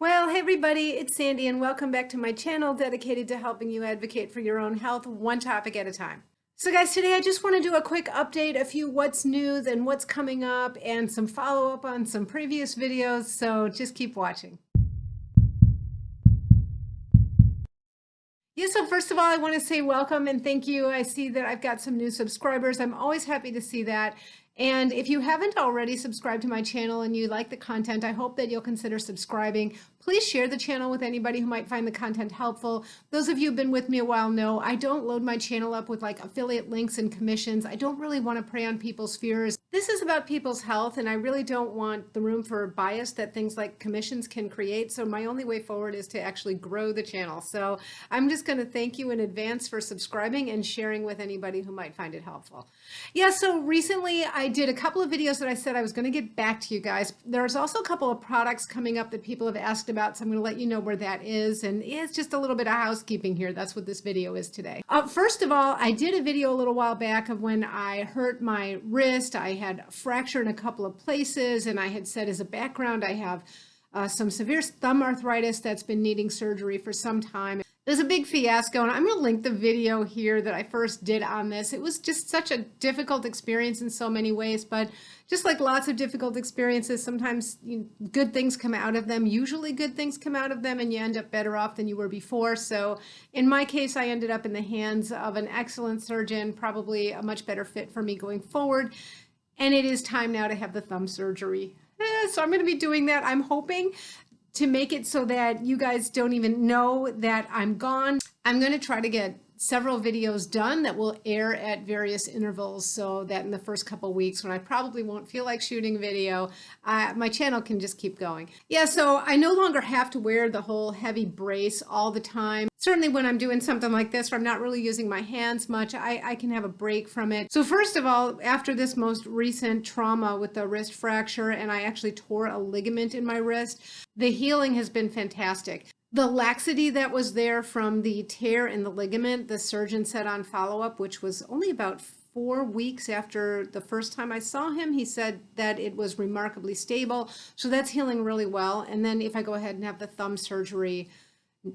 Well, hey everybody, it's Sandy and welcome back to my channel dedicated to helping you advocate for your own health one topic at a time. So guys, today I just want to do a quick update, a few what's new and what's coming up and some follow up on some previous videos, so just keep watching. Yeah, so first of all, I want to say welcome and thank you. I see that I've got some new subscribers. I'm always happy to see that. And if you haven't already subscribed to my channel and you like the content, I hope that you'll consider subscribing. Please share the channel with anybody who might find the content helpful. Those of you who've been with me a while know I don't load my channel up with like affiliate links and commissions. I don't really want to prey on people's fears. This is about people's health, and I really don't want the room for bias that things like commissions can create. So my only way forward is to actually grow the channel. So I'm just going to thank you in advance for subscribing and sharing with anybody who might find it helpful. Yeah, so recently I did a couple of videos that I said I was going to get back to you guys. There's also a couple of products coming up that people have asked about, so I'm going to let you know where that is. And it's just a little bit of housekeeping here. That's what this video is today. First of all, I did a video a little while back of when I hurt my wrist. I had a fracture in a couple of places, and I had said as a background I have some severe thumb arthritis that's been needing surgery for some time. It was a big fiasco, and I'm going to link the video here that I first did on this. It was just such a difficult experience in so many ways, but just like lots of difficult experiences, sometimes good things come out of them. Usually good things come out of them, and you end up better off than you were before. So in my case, I ended up in the hands of an excellent surgeon, probably a much better fit for me going forward. And it is time now to have the thumb surgery. So I'm going to be doing that. I'm hoping to make it so that you guys don't even know that I'm gone. I'm going to try to get several videos done that will air at various intervals so that in the first couple weeks when I probably won't feel like shooting video, my channel can just keep going. Yeah, so I no longer have to wear the whole heavy brace all the time. Certainly when I'm doing something like this where I'm not really using my hands much, I can have a break from it. So first of all, after this most recent trauma with the wrist fracture, and I actually tore a ligament in my wrist, the healing has been fantastic. The laxity that was there from the tear in the ligament, the surgeon said on follow-up, which was only about 4 weeks after the first time I saw him, he said that it was remarkably stable. So that's healing really well. And then if I go ahead and have the thumb surgery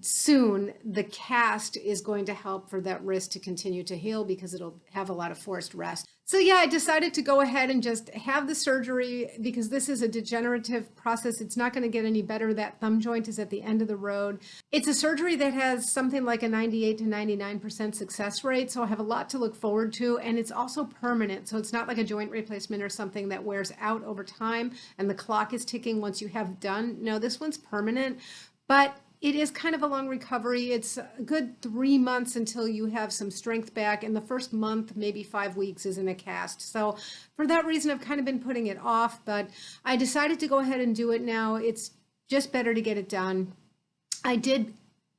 soon, the cast is going to help for that wrist to continue to heal because it'll have a lot of forced rest. So yeah, I decided to go ahead and just have the surgery because this is a degenerative process. It's not going to get any better. That thumb joint is at the end of the road. It's a surgery that has something like a 98 to 99% success rate. So I have a lot to look forward to, and it's also permanent. So it's not like a joint replacement or something that wears out over time and the clock is ticking once you have done. No, this one's permanent, but it is kind of a long recovery. It's a good 3 months until you have some strength back, and the first month, maybe 5 weeks, is in a cast. So for that reason, I've kind of been putting it off, but I decided to go ahead and do it now. It's just better to get it done. I did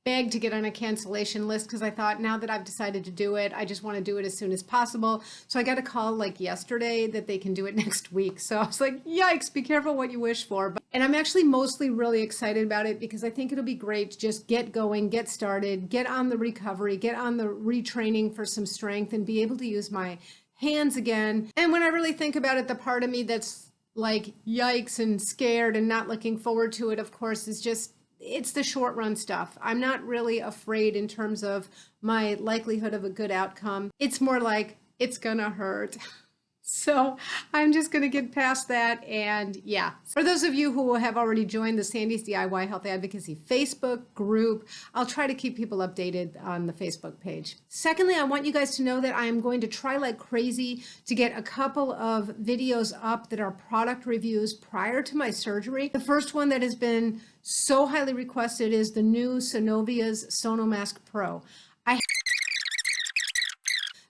beg to get on a cancellation list because I thought now that I've decided to do it, I just want to do it as soon as possible. So I got a call like yesterday that they can do it next week. So I was like, yikes, be careful what you wish for. And I'm actually mostly really excited about it because I think it'll be great to just get going, get started, get on the recovery, get on the retraining for some strength and be able to use my hands again. And when I really think about it, the part of me that's like yikes and scared and not looking forward to it, of course, is just it's the short run stuff. I'm not really afraid in terms of my likelihood of a good outcome. It's more like it's gonna hurt. So I'm just going to get past that. And yeah, for those of you who have already joined the Sandy's DIY Health Advocacy Facebook group, I'll try to keep people updated on the Facebook page. Secondly, I want you guys to know that I am going to try like crazy to get a couple of videos up that are product reviews prior to my surgery. The first one that has been so highly requested is the new Sonovia's Sonomask Pro.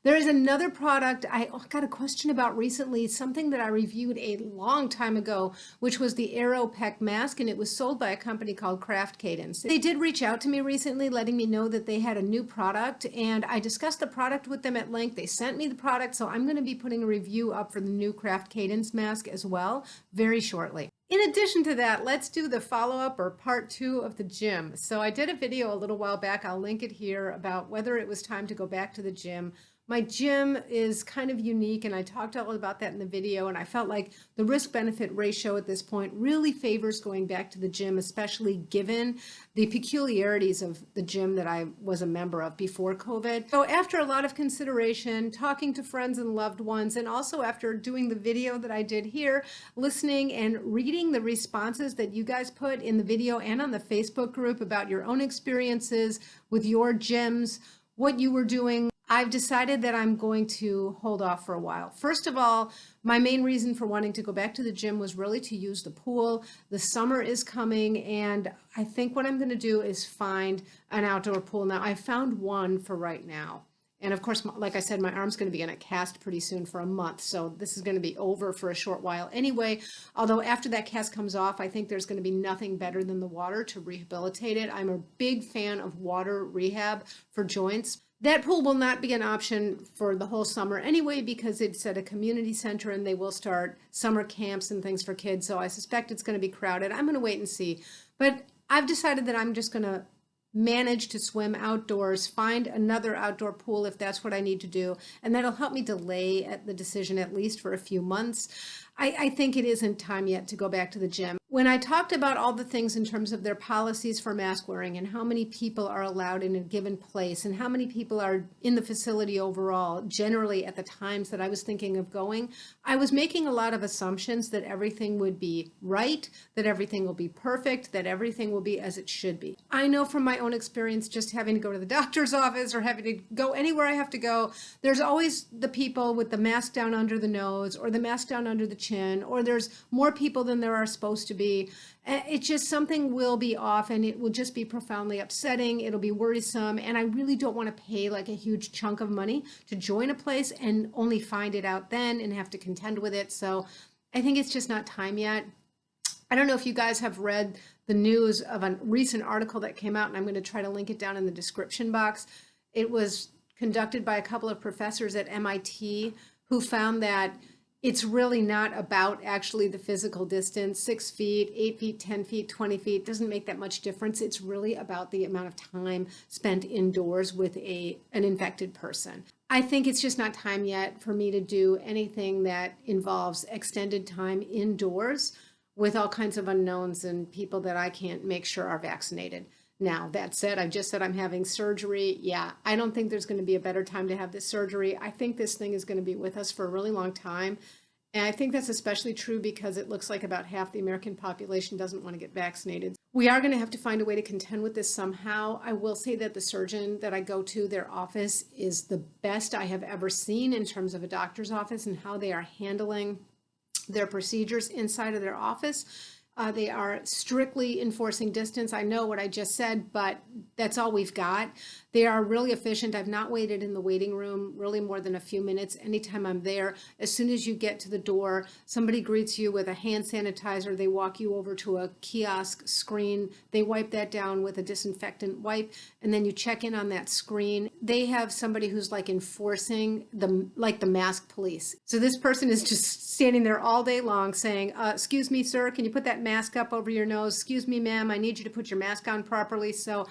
There is another product I got a question about recently, something that I reviewed a long time ago, which was the AeroPec mask, and it was sold by a company called Craft Cadence. They did reach out to me recently, letting me know that they had a new product, and I discussed the product with them at length. They sent me the product, so I'm going to be putting a review up for the new Craft Cadence mask as well very shortly. In addition to that, let's do the follow-up or part 2 of the gym. So I did a video a little while back, I'll link it here, about whether it was time to go back to the gym. My gym is kind of unique, and I talked all about that in the video, and I felt like the risk-benefit ratio at this point really favors going back to the gym, especially given the peculiarities of the gym that I was a member of before COVID. So after a lot of consideration, talking to friends and loved ones, and also after doing the video that I did here, listening and reading the responses that you guys put in the video and on the Facebook group about your own experiences with your gyms, what you were doing, I've decided that I'm going to hold off for a while. First of all, my main reason for wanting to go back to the gym was really to use the pool. The summer is coming, and I think what I'm going to do is find an outdoor pool. Now, I found one for right now. And of course, like I said, my arm's going to be in a cast pretty soon for a month. So this is going to be over for a short while anyway. Although after that cast comes off, I think there's going to be nothing better than the water to rehabilitate it. I'm a big fan of water rehab for joints. That pool will not be an option for the whole summer anyway, because it's at a community center and they will start summer camps and things for kids. So I suspect it's going to be crowded. I'm going to wait and see. But I've decided that I'm just going to manage to swim outdoors, find another outdoor pool if that's what I need to do. And that'll help me delay the decision at least for a few months. I think it isn't time yet to go back to the gym. When I talked about all the things in terms of their policies for mask wearing and how many people are allowed in a given place and how many people are in the facility overall, generally at the times that I was thinking of going, I was making a lot of assumptions that everything would be right, that everything will be perfect, that everything will be as it should be. I know from my own experience, just having to go to the doctor's office or having to go anywhere I have to go, there's always the people with the mask down under the nose or the mask down under the chin, or there's more people than there are supposed to be. It's just something will be off, and it will just be profoundly upsetting. It'll be worrisome, and I really don't want to pay like a huge chunk of money to join a place and only find it out then and have to contend with it. So I think it's just not time yet. I don't know if you guys have read the news of a recent article that came out, and I'm going to try to link it down in the description box. It was conducted by a couple of professors at MIT who found that it's really not about actually the physical distance. 6 feet, 8 feet, 10 feet, 20 feet doesn't make that much difference. It's really about the amount of time spent indoors with an infected person. I think it's just not time yet for me to do anything that involves extended time indoors with all kinds of unknowns and people that I can't make sure are vaccinated. Now, that said, I just said I'm having surgery. Yeah, I don't think there's going to be a better time to have this surgery. I think this thing is going to be with us for a really long time. And I think that's especially true because it looks like about half the American population doesn't want to get vaccinated. We are going to have to find a way to contend with this somehow. I will say that the surgeon that I go to, their office is the best I have ever seen in terms of a doctor's office and how they are handling their procedures inside of their office. They are strictly enforcing distance. I know what I just said, but that's all we've got. They are really efficient. I've not waited in the waiting room really more than a few minutes. Anytime I'm there, as soon as you get to the door, somebody greets you with a hand sanitizer. They walk you over to a kiosk screen. They wipe that down with a disinfectant wipe, and then you check in on that screen. They have somebody who's like enforcing the mask police. So this person is just standing there all day long saying, excuse me, sir, can you put that mask up over your nose? Excuse me, ma'am, I need you to put your mask on properly. So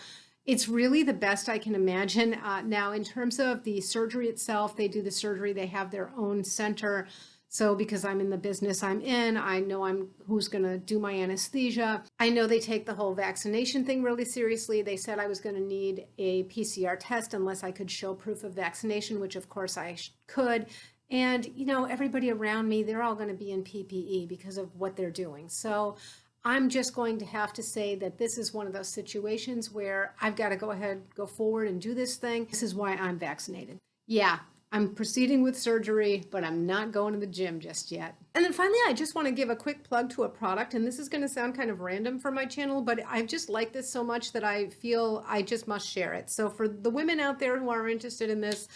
it's really the best I can imagine. Now, in terms of the surgery itself, they do the surgery. They have their own center. So because I'm in the business I'm in, I know who's going to do my anesthesia. I know they take the whole vaccination thing really seriously. They said I was going to need a PCR test unless I could show proof of vaccination, which of course I could. And, you know, everybody around me, they're all going to be in PPE because of what they're doing. So I'm just going to have to say that this is one of those situations where I've got to go ahead, go forward and do this thing. This is why I'm vaccinated. Yeah, I'm proceeding with surgery, but I'm not going to the gym just yet. And then finally, I just want to give a quick plug to a product. And this is going to sound kind of random for my channel, but I just like this so much that I feel I just must share it. So for the women out there who are interested in this,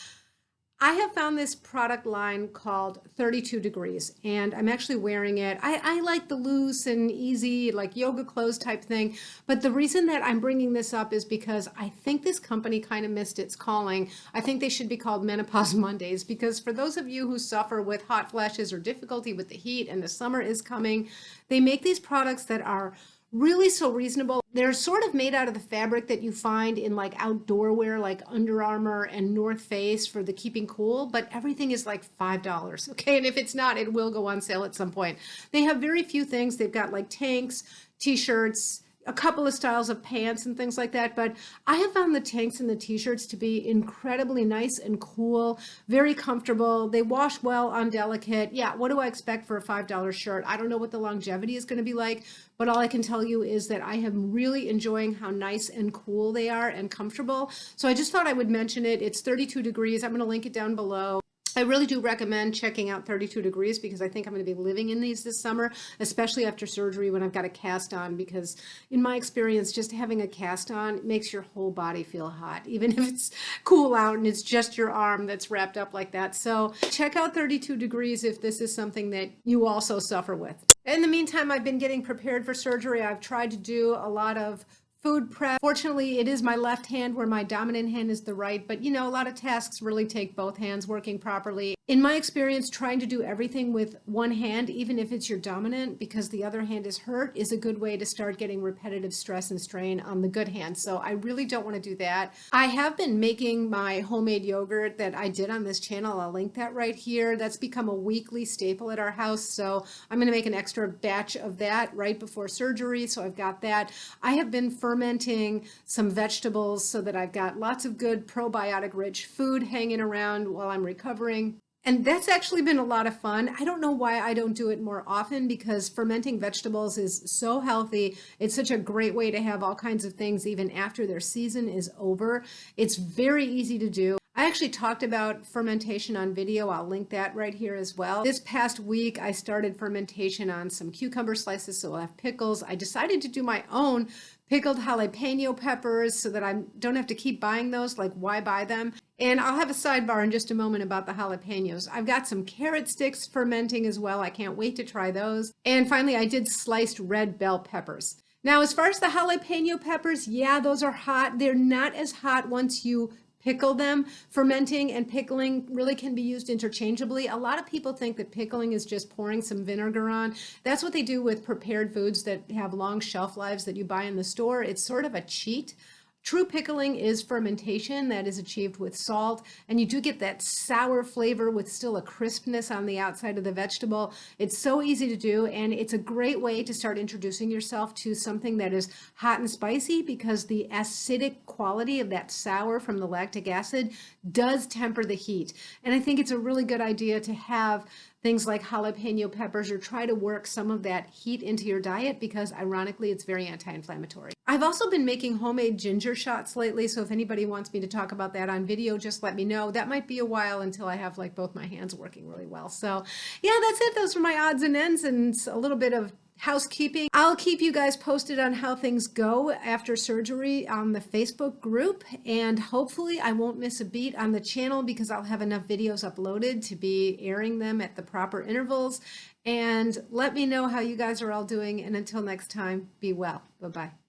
I have found this product line called 32 Degrees, and I'm actually wearing it. I like the loose and easy, like yoga clothes type thing, but the reason that I'm bringing this up is because I think this company kind of missed its calling. I think they should be called Menopause Mondays, because for those of you who suffer with hot flashes or difficulty with the heat and the summer is coming, they make these products that are really so reasonable. They're sort of made out of the fabric that you find in like outdoor wear, like Under Armour and North Face for the keeping cool, but everything is like $5. Okay. And if it's not, it will go on sale at some point. They have very few things. They've got like tanks, t-shirts, a couple of styles of pants and things like that. But I have found the tanks and the t-shirts to be incredibly nice and cool, very comfortable. They wash well on delicate. Yeah, what do I expect for a $5 shirt? I don't know what the longevity is going to be like, but all I can tell you is that I am really enjoying how nice and cool they are and comfortable. So I just thought I would mention it. It's 32 degrees. I'm going to link it down below. I really do recommend checking out 32 degrees because I think I'm going to be living in these this summer, especially after surgery when I've got a cast on, because in my experience, just having a cast on makes your whole body feel hot, even if it's cool out and it's just your arm that's wrapped up like that. So check out 32 degrees if this is something that you also suffer with. In the meantime, I've been getting prepared for surgery. I've tried to do a lot of food prep. Fortunately, it is my left hand where my dominant hand is the right, but you know, a lot of tasks really take both hands working properly. In my experience, trying to do everything with one hand, even if it's your dominant, because the other hand is hurt, is a good way to start getting repetitive stress and strain on the good hand. So I really don't want to do that. I have been making my homemade yogurt that I did on this channel. I'll link that right here. That's become a weekly staple at our house. So I'm going to make an extra batch of that right before surgery. So I've got that. I have been fermenting some vegetables so that I've got lots of good probiotic rich food hanging around while I'm recovering. And that's actually been a lot of fun. I don't know why I don't do it more often, because fermenting vegetables is so healthy. It's such a great way to have all kinds of things even after their season is over. It's very easy to do. I actually talked about fermentation on video. I'll link that right here as well. This past week, I started fermentation on some cucumber slices, so I'll have pickles. I decided to do my own pickled jalapeno peppers so that I don't have to keep buying those. Like, why buy them? And I'll have a sidebar in just a moment about the jalapenos. I've got some carrot sticks fermenting as well. I can't wait to try those. And finally, I did sliced red bell peppers. Now, as far as the jalapeno peppers, yeah, those are hot. They're not as hot once you pickle them. Fermenting and pickling really can be used interchangeably. A lot of people think that pickling is just pouring some vinegar on. That's what they do with prepared foods that have long shelf lives that you buy in the store. It's sort of a cheat. True pickling is fermentation that is achieved with salt, and you do get that sour flavor with still a crispness on the outside of the vegetable. It's so easy to do, and it's a great way to start introducing yourself to something that is hot and spicy, because the acidic quality of that sour from the lactic acid does temper the heat. And I think it's a really good idea to have things like jalapeno peppers, or try to work some of that heat into your diet, because ironically, it's very anti-inflammatory. I've also been making homemade ginger shots lately, so if anybody wants me to talk about that on video, just let me know. That might be a while until I have like both my hands working really well. So yeah, that's it. Those are my odds and ends and a little bit of housekeeping. I'll keep you guys posted on how things go after surgery on the Facebook group, and hopefully I won't miss a beat on the channel, because I'll have enough videos uploaded to be airing them at the proper intervals. And let me know how you guys are all doing, and until next time, be well. Bye-bye.